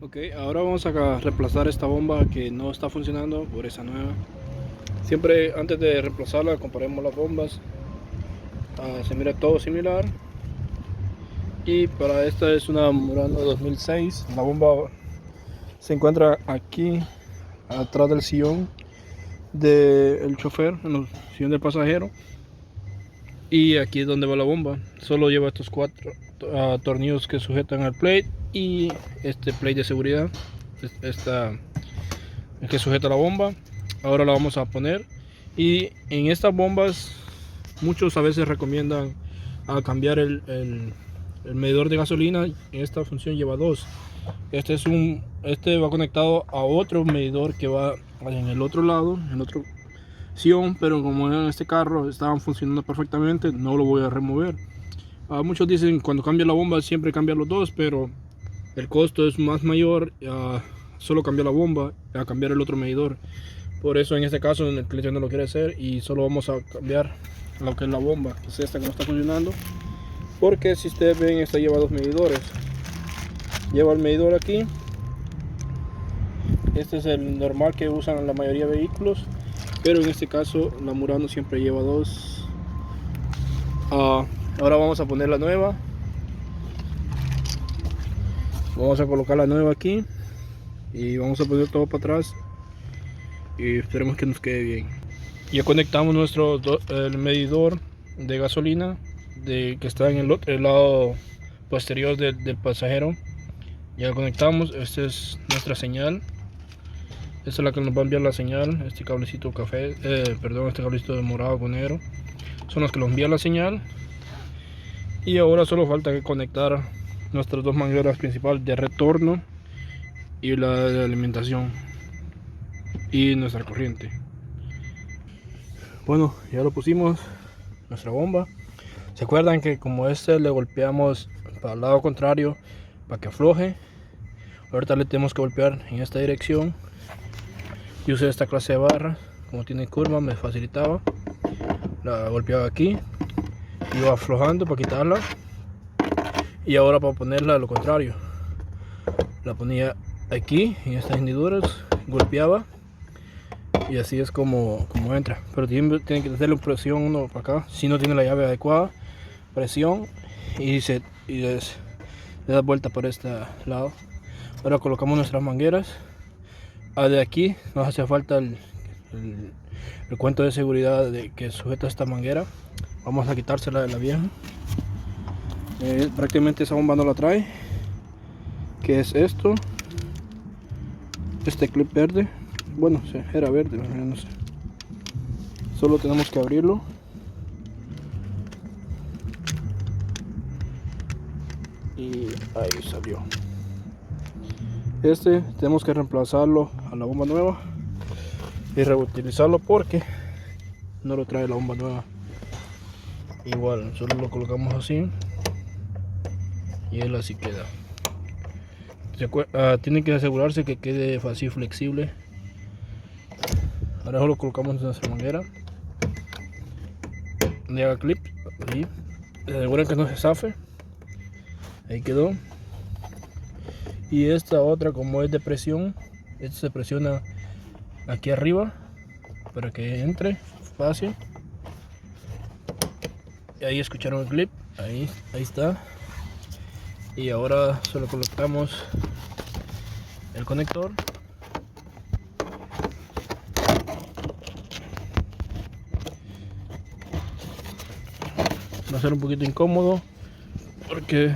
Ok, ahora vamos a reemplazar esta bomba que no está funcionando por esa nueva. Siempre antes de reemplazarla comparemos las bombas. Se mira todo similar. Y para esta es una Murano 2006. La bomba se encuentra aquí atrás del sillón del chofer, en el sillón del pasajero. Y aquí es donde va la bomba. Solo lleva estos cuatro tornillos que sujetan al plate y este plate de seguridad. Esta el que sujeta la bomba. Ahora la vamos a poner. Y en estas bombas muchos a veces recomiendan cambiar el medidor de gasolina. En esta función lleva dos. Este va conectado a otro medidor que va en el otro lado, en otro sillón, pero como en este carro estaban funcionando perfectamente, no lo voy a remover. Muchos dicen cuando cambia la bomba siempre cambia los dos, pero el costo es más mayor solo cambiar la bomba a cambiar el otro medidor. Por eso en este caso el cliente no lo quiere hacer y solo vamos a cambiar lo que es la bomba, que es esta que no está funcionando. Porque si ustedes ven, esta lleva dos medidores. Lleva el medidor aquí. Este es el normal que usan la mayoría de vehículos, pero en este caso la Murano siempre lleva dos. Ahora vamos a poner la nueva. Vamos a colocar la nueva aquí y vamos a poner todo para atrás y esperemos que nos quede bien. Ya conectamos el medidor de gasolina que está en el lado posterior del pasajero. Ya lo conectamos. Esta es nuestra señal. Esta es la que nos va a enviar la señal. Este cablecito café, este cablecito de morado con negro son los que nos envían la señal. Y ahora solo falta que conectar nuestras dos mangueras principales de retorno y la de alimentación y nuestra corriente. Bueno, ya lo pusimos, nuestra bomba. ¿Se acuerdan que como le golpeamos para el lado contrario para que afloje? Ahorita le tenemos que golpear en esta dirección. Yo usé esta clase de barra, como tiene curva me facilitaba. La golpeaba aquí, iba aflojando para quitarla. Y ahora para ponerla a lo contrario, la ponía aquí en estas hendiduras, golpeaba y así es como entra. Pero tiene que hacerle presión uno para acá, si no tiene la llave adecuada, presión y le da vuelta por este lado. Ahora colocamos nuestras mangueras. De aquí nos hace falta el cuento de seguridad que sujeta esta manguera. Vamos a quitársela de la vieja. Prácticamente esa bomba no la trae, que es esto, este clip verde. Bueno, era verde, no sé. Solo tenemos que abrirlo y ahí salió. Tenemos que reemplazarlo a la bomba nueva y reutilizarlo porque no lo trae la bomba nueva. Igual, solo lo colocamos así y él así queda. Tienen que asegurarse que quede así flexible. Ahora solo colocamos en nuestra manguera, le haga clip ahí, aseguren que no se zafe. Ahí quedó. Y esta otra, como es de presión, esta se presiona aquí arriba para que entre fácil. Y ahí escucharon el clip, ahí está. Y ahora solo colocamos el conector. Va a ser un poquito incómodo porque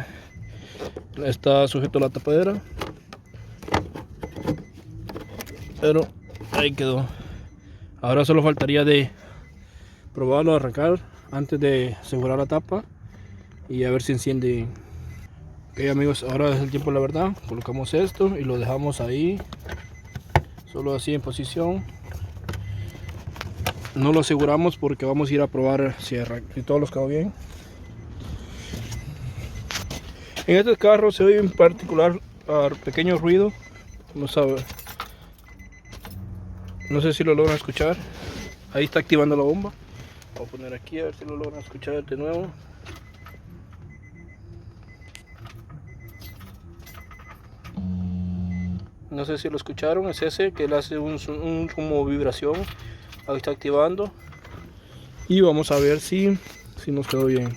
está sujeto a la tapadera, pero ahí quedó. Ahora solo faltaría de probarlo, arrancar antes de asegurar la tapa y a ver si enciende. Ok amigos, ahora es el tiempo de la verdad. Colocamos esto y lo dejamos ahí, solo así en posición. No lo aseguramos porque vamos a ir a probar si todo los quedó bien. En este carro se oye en particular pequeño ruido, no sé si lo logran escuchar. Ahí está activando la bomba. Voy a poner aquí a ver si lo logran escuchar de nuevo. no sé si lo escucharon, es ese que le hace un como vibración. Ahí está activando y vamos a ver si nos quedó bien.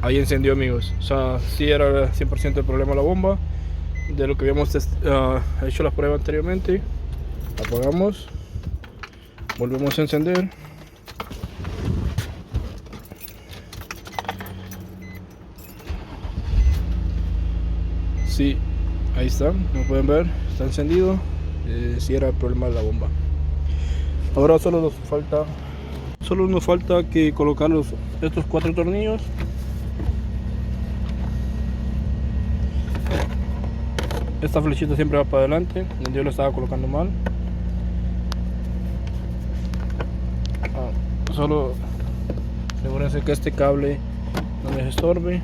Ahí encendió, amigos. O sea, sí era 100% el problema la bomba de lo que habíamos hecho la prueba anteriormente. Apagamos, volvemos a encender. Sí, ahí está, como pueden ver, está encendido. Sí era el problema de la bomba. Ahora solo nos falta que colocar estos 4 tornillos. Esta flechita siempre va para adelante, yo lo estaba colocando mal. Solo asegúrense que este cable no les estorbe.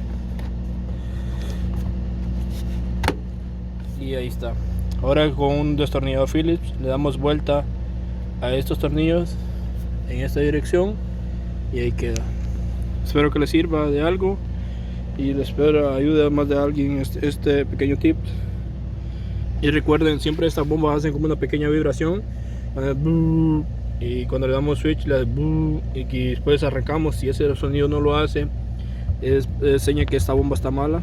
Y ahí está. Ahora con un destornillador Phillips le damos vuelta a estos tornillos en esta dirección y ahí queda. Espero que les sirva de algo y les espero ayude a más de alguien este pequeño tip. Y recuerden, siempre estas bombas hacen como una pequeña vibración y cuando le damos switch y que después arrancamos, si ese sonido no lo hace, es señal que esta bomba está mala.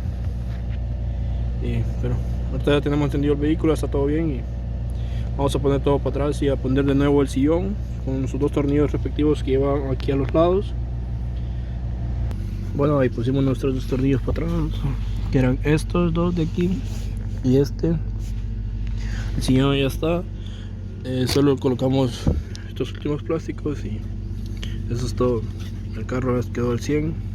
Pero ahorita ya tenemos encendido el vehículo, está todo bien y vamos a poner todo para atrás y a poner de nuevo el sillón con sus 2 tornillos respectivos que llevan aquí a los lados. Bueno, ahí pusimos nuestros 2 tornillos para atrás, que eran estos 2 de aquí y este. El sillón ya está, solo colocamos estos últimos plásticos y eso es todo. El carro quedó al 100.